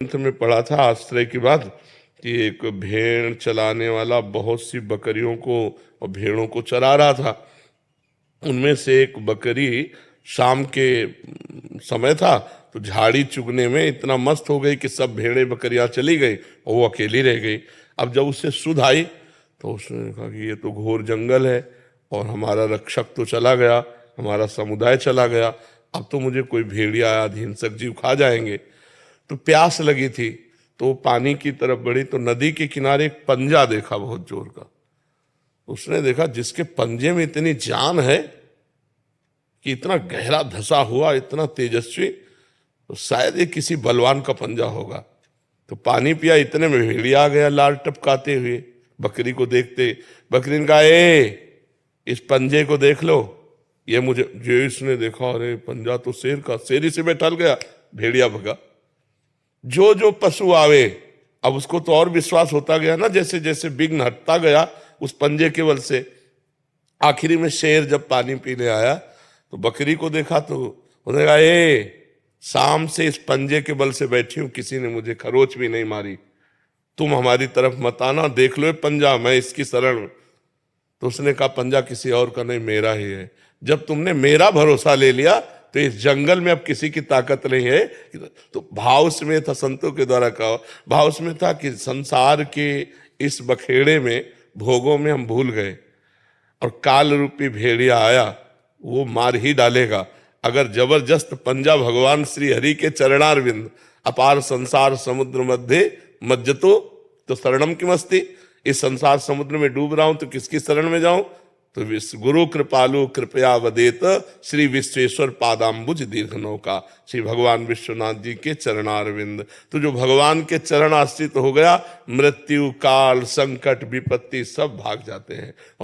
ग्रंथ में पढ़ा था आश्रय की बात कि एक भेड़ चलाने वाला बहुत सी बकरियों को और भेड़ों को चरा रहा था। उनमें से एक बकरी शाम के समय था तो झाड़ी चुगने में इतना मस्त हो गई कि सब भेड़ें बकरियां चली गई और वो अकेली रह गई। अब जब उससे सुध आई तो उसने कहा कि ये तो घोर जंगल है और हमारा रक्षक तो चला गया, हमारा समुदाय चला गया, अब तो मुझे कोई भेड़िया या हिंसक जीव खा जाएंगे। तो प्यास लगी थी तो पानी की तरफ बढ़ी तो नदी के किनारे एक पंजा देखा बहुत जोर का। उसने देखा जिसके पंजे में इतनी जान है कि इतना गहरा धसा हुआ, इतना तेजस्वी, तो शायद ये किसी बलवान का पंजा होगा। तो पानी पिया, इतने में भेड़िया आ गया लाल टपकाते हुए बकरी को देखते। बकरी ने कहा इस पंजे को देख लो। ये मुझे जो इसने देखा, अरे पंजा तो शेर का, शेर से बैठल गया, भेड़िया भगा। जो जो पशु आवे अब उसको तो और विश्वास होता गया ना, जैसे जैसे विघ्न हटता गया उस पंजे के बल से। आखिरी में शेर जब पानी पीने आया तो बकरी को देखा तो उसने कहा शाम से इस पंजे के बल से बैठी हूं, किसी ने मुझे खरोच भी नहीं मारी, तुम हमारी तरफ मत आना, देख लो पंजा, मैं इसकी शरण में। तो उसने कहा पंजा किसी और का नहीं, मेरा ही है। जब तुमने मेरा भरोसा ले लिया तो इस जंगल में अब किसी की ताकत नहीं है। तो भाव में था, संतों के द्वारा कहा, भाव में था कि संसार के इस बखेड़े में, भोगों में हम भूल गए और काल रूपी भेड़िया आया, वो मार ही डालेगा। अगर जबरदस्त पंजा भगवान श्री हरि के चरणारविंद, अपार संसार समुद्र मध्य मज्जतो तो शरणम की मस्ती, इस संसार समुद्र में डूब रहा हूं तो किसकी शरण में जाऊं? तो गुरु कृपालु कृपया वदेत श्री विश्वेश्वर पादाम्बुज दीर्घ नौका, श्री भगवान विश्वनाथ जी के चरणारविंद। तो जो भगवान के चरण आश्रित हो गया, मृत्यु काल संकट विपत्ति सब भाग जाते हैं। और